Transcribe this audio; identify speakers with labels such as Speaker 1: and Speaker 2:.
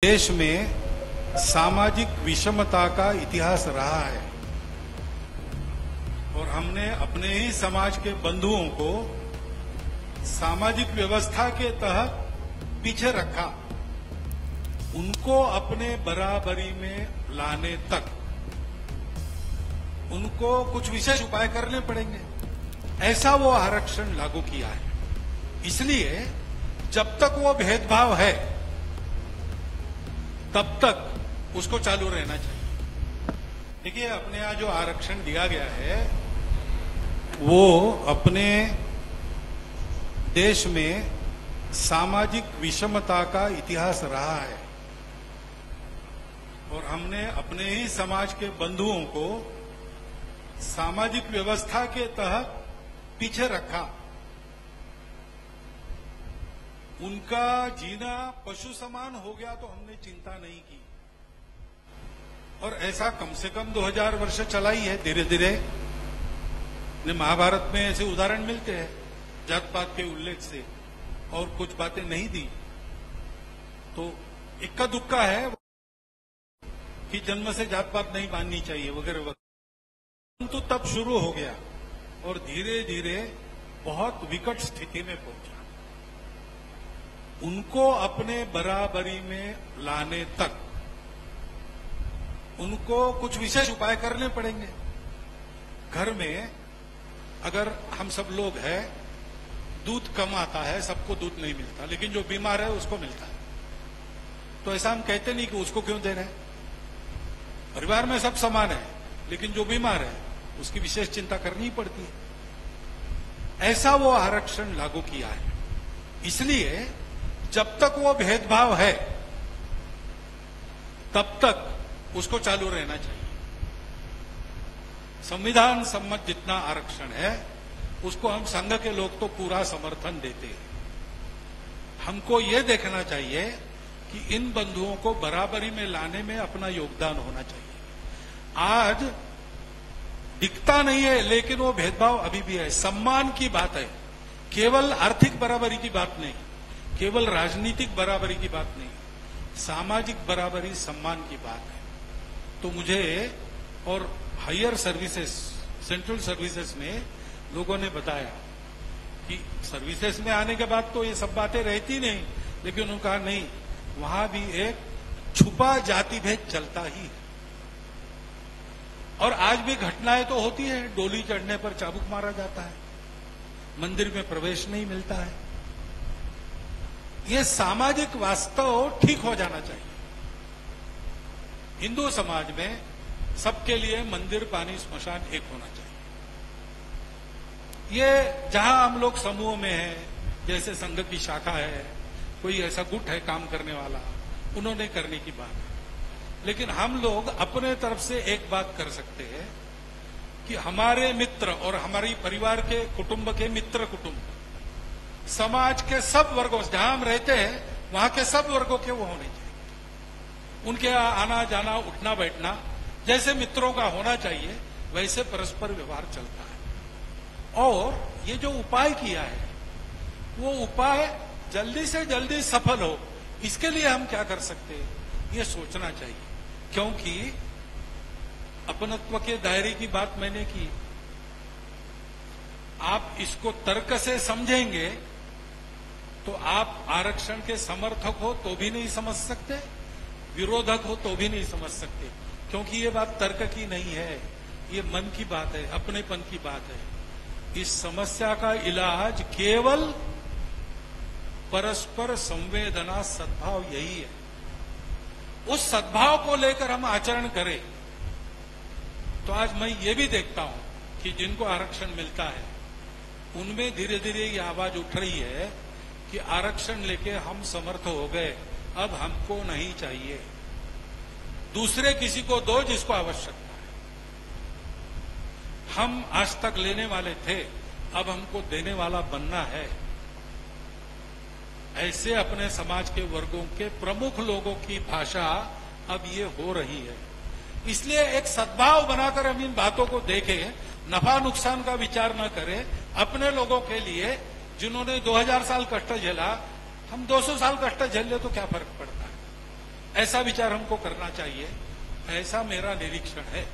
Speaker 1: देश में सामाजिक विषमता का इतिहास रहा है और हमने अपने ही समाज के बंधुओं को सामाजिक व्यवस्था के तहत पीछे रखा। उनको अपने बराबरी में लाने तक उनको कुछ विशेष उपाय करने पड़ेंगे। ऐसा वो आरक्षण लागू किया है। इसलिए जब तक वो भेदभाव है तब तक उसको चालू रहना चाहिए। देखिए, अपने यहां जो आरक्षण दिया गया है वो अपने देश में सामाजिक विषमता का इतिहास रहा है और हमने अपने ही समाज के बंधुओं को सामाजिक व्यवस्था के तहत पीछे रखा। उनका जीना पशु समान हो गया तो हमने चिंता नहीं की और ऐसा कम से कम 2000 वर्ष चला ही है। धीरे धीरे महाभारत में ऐसे उदाहरण मिलते हैं जात पात के उल्लेख से, और कुछ बातें नहीं दी तो इक्का दुक्का है कि जन्म से जात पात नहीं माननी चाहिए वगैरह वगैरह। तो तब शुरू हो गया और धीरे धीरे बहुत विकट स्थिति में पहुंचा। उनको अपने बराबरी में लाने तक उनको कुछ विशेष उपाय करने पड़ेंगे। घर में अगर हम सब लोग हैं, दूध कम आता है, सबको दूध नहीं मिलता, लेकिन जो बीमार है उसको मिलता है, तो ऐसा हम कहते नहीं कि उसको क्यों दे रहे हैं। परिवार में सब समान है, लेकिन जो बीमार है उसकी विशेष चिंता करनी पड़ती है। ऐसा वो आरक्षण लागू किया है। इसलिए जब तक वो भेदभाव है तब तक उसको चालू रहना चाहिए। संविधान सम्मत जितना आरक्षण है उसको हम संघ के लोग तो पूरा समर्थन देते हैं। हमको ये देखना चाहिए कि इन बंधुओं को बराबरी में लाने में अपना योगदान होना चाहिए। आज दिखता नहीं है लेकिन वो भेदभाव अभी भी है। सम्मान की बात है, केवल आर्थिक बराबरी की बात नहीं, केवल राजनीतिक बराबरी की बात नहीं, सामाजिक बराबरी सम्मान की बात है। तो मुझे और हायर सर्विसेज, सेंट्रल सर्विसेज में लोगों ने बताया कि सर्विसेज में आने के बाद तो ये सब बातें रहती नहीं, लेकिन उन्होंने कहा नहीं, वहां भी एक छुपा जाति भेद चलता ही है और आज भी घटनाएं तो होती है। डोली चढ़ने पर चाबुक मारा जाता है, मंदिर में प्रवेश नहीं मिलता है। ये सामाजिक वास्तव ठीक हो जाना चाहिए। हिंदू समाज में सबके लिए मंदिर, पानी, स्मशान एक होना चाहिए। ये जहां हम लोग समूह में हैं, जैसे संघ की शाखा है, कोई ऐसा गुट है काम करने वाला, उन्होंने करने की बात है। लेकिन हम लोग अपने तरफ से एक बात कर सकते हैं कि हमारे मित्र और हमारी परिवार के कुटुंब के मित्र कुटुंब, समाज के सब वर्गों, जहां हम रहते हैं वहां के सब वर्गों के वो होने चाहिए। उनके आना जाना, उठना बैठना जैसे मित्रों का होना चाहिए, वैसे परस्पर व्यवहार चलता है। और ये जो उपाय किया है वो उपाय जल्दी से जल्दी सफल हो, इसके लिए हम क्या कर सकते हैं ये सोचना चाहिए। क्योंकि अपनत्व के दायरे की बात मैंने की, आप इसको तर्क से समझेंगे तो आप आरक्षण के समर्थक हो तो भी नहीं समझ सकते, विरोधक हो तो भी नहीं समझ सकते, क्योंकि ये बात तर्क की नहीं है, ये मन की बात है, अपनेपन की बात है। इस समस्या का इलाज केवल परस्पर संवेदना, सद्भाव, यही है। उस सद्भाव को लेकर हम आचरण करें तो आज मैं ये भी देखता हूं कि जिनको आरक्षण मिलता है उनमें धीरे धीरे ये आवाज उठ रही है कि आरक्षण लेके हम समर्थ हो गए, अब हमको नहीं चाहिए, दूसरे किसी को दो जिसको आवश्यकता है। हम आज तक लेने वाले थे, अब हमको देने वाला बनना है। ऐसे अपने समाज के वर्गों के प्रमुख लोगों की भाषा अब ये हो रही है। इसलिए एक सद्भाव बनाकर हम इन बातों को देखें, नफा नुकसान का विचार न करें। अपने लोगों के लिए जिन्होंने 2000 साल कष्ट झेला, हम 200 साल कष्ट झेल ले तो क्या फर्क पड़ता है। ऐसा विचार हमको करना चाहिए, ऐसा मेरा निरीक्षण है।